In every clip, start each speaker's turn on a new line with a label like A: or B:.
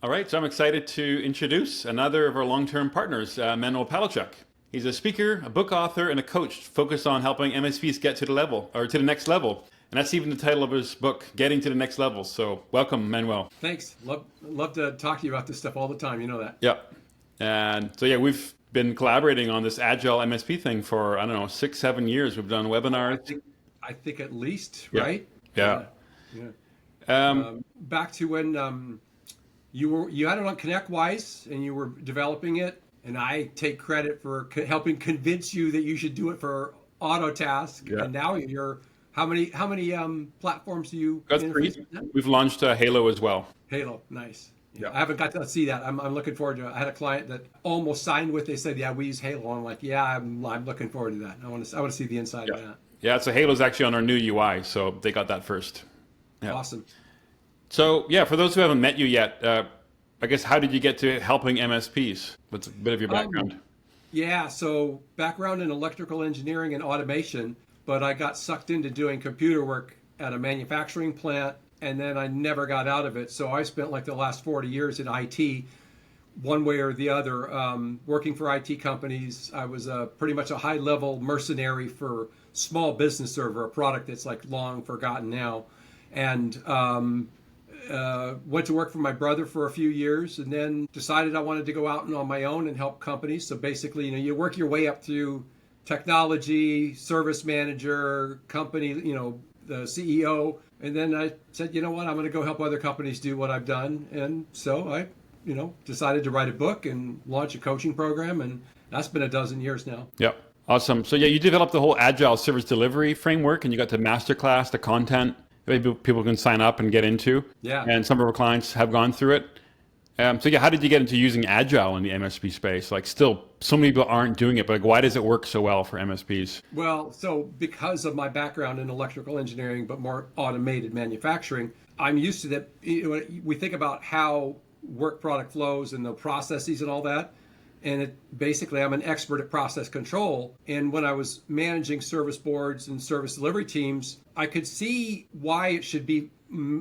A: All right, so I'm excited to introduce another of our long-term partners, Manuel Palachuk. He's a speaker, a book author, and a coach focused on helping MSPs get to the level or to the next level. And that's even the title of his book, Getting to the Next Level. So welcome, Manuel.
B: Thanks. Love to talk to you about this stuff all the time. You know that.
A: Yeah. And so, we've been collaborating on this Agile MSP thing for, 6, 7 years. We've done webinars.
B: I think at least,
A: Yeah.
B: right?
A: Yeah.
B: Back to when you had it on ConnectWise and you were developing it, and I take credit for helping convince you that you should do it for Autotask.
A: Yeah.
B: And now you're how many platforms do you?
A: Got 3. We've launched Halo as well.
B: Halo, nice.
A: Yeah.
B: I haven't got to see that. I'm looking forward to it. I had a client that almost signed with. They said, "Yeah, we use Halo." I'm like, "Yeah, I'm looking forward to that. I want to see the inside of that."
A: Yeah, so Halo's actually on our new UI, so they got that first. Yeah.
B: Awesome.
A: So, for those who haven't met you yet, I guess how did you get to helping MSPs? What's a bit of your background?
B: So background in electrical engineering and automation, but I got sucked into doing computer work at a manufacturing plant, and then I never got out of it. So I spent like the last 40 years in IT, one way or the other, working for IT companies. I was pretty much a high-level mercenary for small business server, a product that's like long forgotten now, and went to work for my brother for a few years, and then decided I wanted to go out and on my own and help companies. So basically, you work your way up through technology, service manager, company, the CEO. And then I said, you know what, I'm going to go help other companies do what I've done. And so I, decided to write a book and launch a coaching program. And that's been a dozen years now.
A: Yep. Awesome. So you developed the whole Agile Service Delivery framework, and you got the masterclass, the content people can sign up and get into.
B: Yeah.
A: And some of our clients have gone through it. How did you get into using Agile in the MSP space? Like, still, so many people aren't doing it, but why does it work so well for MSPs?
B: Well, so because of my background in electrical engineering, but more automated manufacturing, I'm used to that. We think about how work product flows and the processes and all that. And basically, I'm an expert at process control. And when I was managing service boards and service delivery teams, I could see why it should be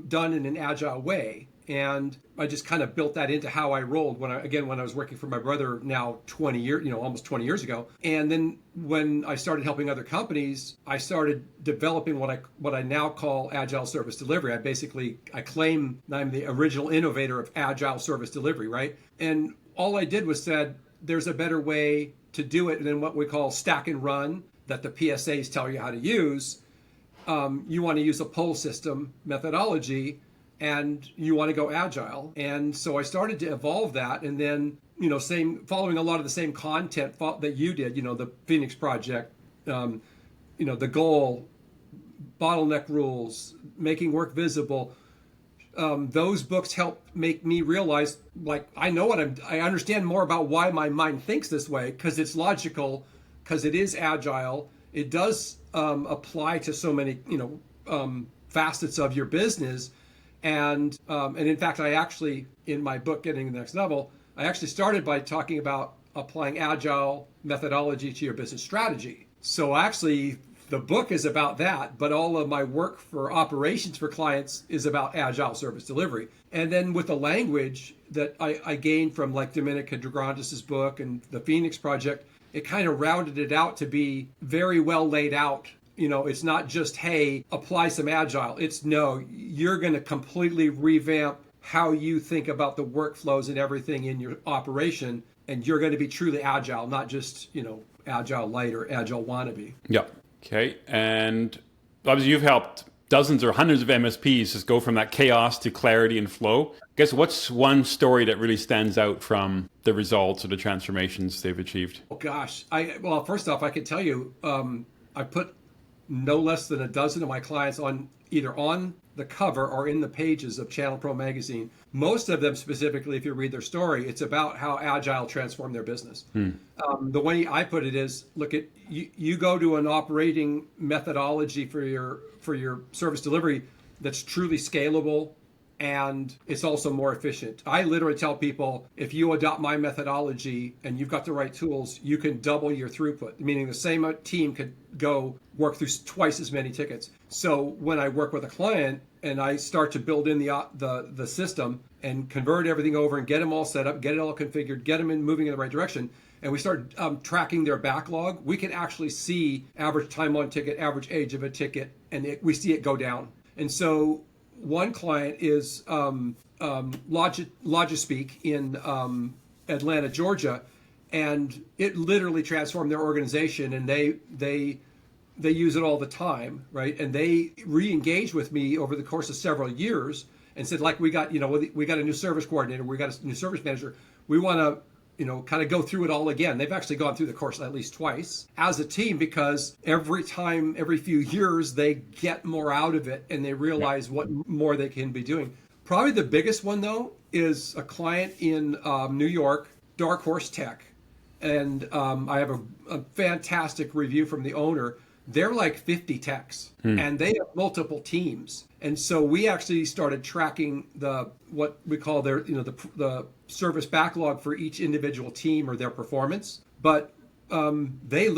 B: done in an agile way. And I just kind of built that into how I rolled when I was working for my brother now 20 years, almost 20 years ago. And then when I started helping other companies, I started developing what I now call Agile Service Delivery. I claim I'm the original innovator of Agile Service Delivery, right? And all I did was said, there's a better way to do it than what we call stack and run that the PSAs tell you how to use. You want to use a pull system methodology, and you want to go agile. And so I started to evolve that, and then following a lot of the same content that you did. The Phoenix Project, the goal, bottleneck rules, making work visible. Those books helped make me realize, like, I understand more about why my mind thinks this way, because it's logical, because it is agile. It does apply to so many, facets of your business. And in fact, I actually, in my book, Getting to the Next Level, I actually started by talking about applying agile methodology to your business strategy. So actually, the book is about that, but all of my work for operations for clients is about Agile Service Delivery. And then with the language that I gained from like Dominica Dragondis' book and the Phoenix Project, it kind of rounded it out to be very well laid out. It's not just, hey, apply some Agile. It's no, you're going to completely revamp how you think about the workflows and everything in your operation. And you're going to be truly Agile, not just, Agile light or Agile wannabe.
A: Yeah. Okay, and obviously you've helped dozens or hundreds of MSPs just go from that chaos to clarity and flow. I guess what's one story that really stands out from the results or the transformations they've achieved?
B: Oh gosh, first off, I can tell you, I put no less than a dozen of my clients either on the cover or in the pages of Channel Pro magazine. Most of them specifically, if you read their story, it's about how Agile transformed their business. The way I put it is, look at you go to an operating methodology for your service delivery that's truly scalable, and it's also more efficient. I literally tell people, if you adopt my methodology and you've got the right tools, you can double your throughput, meaning the same team could go work through twice as many tickets. So when I work with a client and I start to build in the system, and convert everything over and get them all set up, get it all configured, get them moving in the right direction, and we start tracking their backlog, we can actually see average time on ticket, average age of a ticket, and we see it go down. And so one client is Logispeak in Atlanta, Georgia, and it literally transformed their organization, and they use it all the time, right? And they re-engaged with me over the course of several years and said, like, we got a new service coordinator, we got a new service manager, we want to kind of go through it all again. They've actually gone through the course at least twice as a team, because every few years they get more out of it and they realize what more they can be doing. Probably the biggest one though is a client in New York, Darkhorse Tech. And I have a fantastic review from the owner. They're like 50 techs and they have multiple teams. And so we actually started tracking what we call the service backlog for each individual team or their performance. But they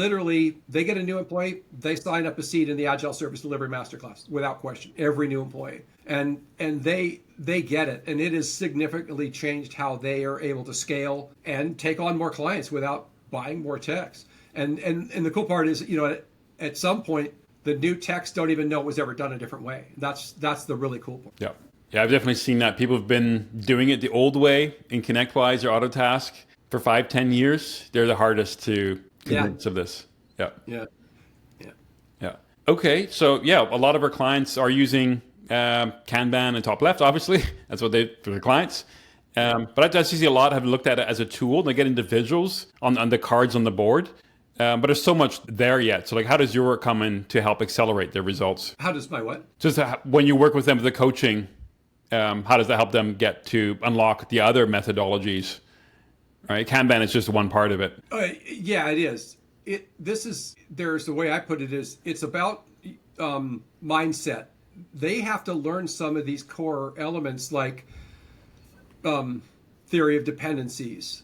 B: get a new employee, they sign up a seat in the Agile Service Delivery Masterclass without question, every new employee. And they get it. And it has significantly changed how they are able to scale and take on more clients without buying more techs. And the cool part is, at some point, the new techs don't even know it was ever done a different way. That's the really cool part.
A: Yeah. Yeah, I've definitely seen that. People have been doing it the old way in ConnectWise or Autotask for 5-10 years. They're the hardest to convince of this. Yeah.
B: Yeah.
A: Okay. So a lot of our clients are using Kanban and top left, obviously. That's what they for the clients. But I see a lot have looked at it as a tool. They get into visuals on the cards on the board. But there's so much there yet. So how does your work come in to help accelerate their results?
B: How does my what?
A: Just when you work with them for the coaching, how does that help them get to unlock the other methodologies? Right, Kanban is just one part of it.
B: Yeah, it is. There's the way I put it is it's about mindset. They have to learn some of these core elements like theory of dependencies.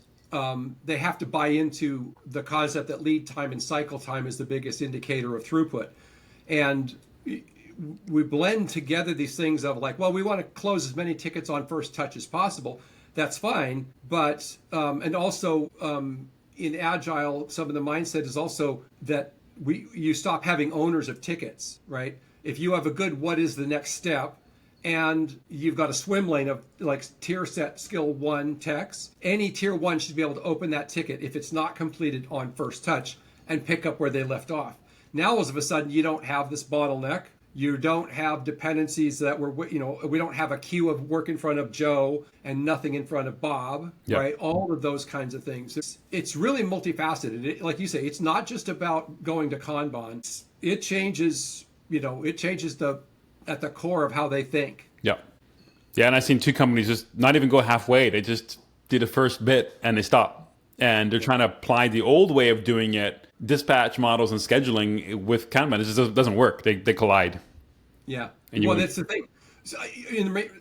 B: They have to buy into the concept that lead time and cycle time is the biggest indicator of throughput. And we blend together these things of like, well, we want to close as many tickets on first touch as possible. That's fine. But, and also in Agile, some of the mindset is also that you stop having owners of tickets, right? If you have a good, what is the next step? And you've got a swim lane of like tier set skill 1 techs, any tier 1 should be able to open that ticket if it's not completed on first touch and pick up where they left off. Now, all of a sudden, you don't have this bottleneck. You don't have dependencies that we don't have a queue of work in front of Joe and nothing in front of Bob, right? All of those kinds of things. It's really multifaceted. Like you say, it's not just about going to Kanban. It changes, at the core of how they think.
A: Yeah. And I've seen 2 companies just not even go halfway. They just do the first bit and they stop. And they're trying to apply the old way of doing it, dispatch models and scheduling with Kanban. It just doesn't work. They collide.
B: Yeah. Well, that's the thing. So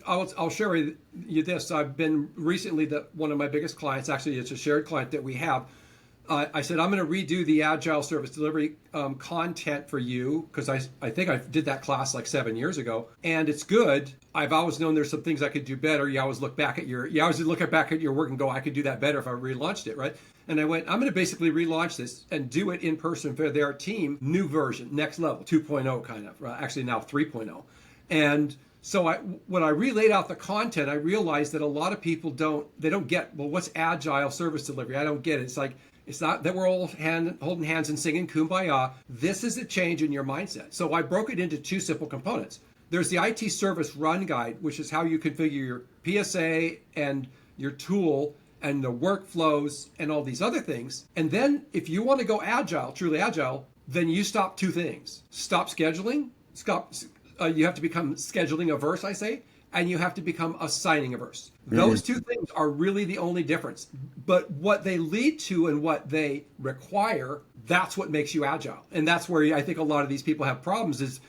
B: I'll share with you this. I've been recently one of my biggest clients, actually it's a shared client that we have. I said, I'm going to redo the Agile Service Delivery content for you because I think I did that class like 7 years ago, and it's good. I've always known there's some things I could do better. You always look back at your work and go, I could do that better if I relaunched it, right? And I went, I'm going to basically relaunch this and do it in person for their team, new version, next level, 2.0 kind of, actually now 3.0. And so when I relayed out the content, I realized that a lot of people don't get, well, what's Agile Service Delivery? I don't get it. It's not that we're all holding hands and singing Kumbaya. This is a change in your mindset. So I broke it into 2 simple components. There's the IT Service Run Guide, which is how you configure your PSA and your tool and the workflows and all these other things. And then if you want to go agile, truly agile, then you stop 2 things. Stop scheduling. You have to become scheduling-averse, I say, and you have to become assigning-averse. Those 2 things are really the only difference. But what they lead to and what they require, that's what makes you agile. And that's where I think a lot of these people have problems is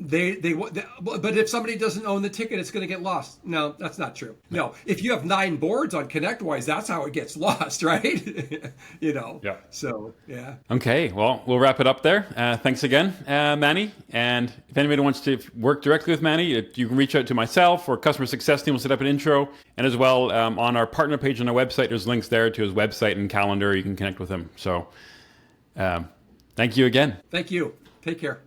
B: but if somebody doesn't own the ticket, it's going to get lost. No, that's not true. No, if you have 9 boards on ConnectWise, that's how it gets lost, right?
A: Yeah.
B: So, yeah.
A: Okay, well, we'll wrap it up there. Thanks again, Manny. And if anybody wants to work directly with Manny, you can reach out to myself or customer success team. We'll set up an intro. And as well, on our partner page on our website, there's links there to his website and calendar. You can connect with him. So thank you again.
B: Thank you. Take care.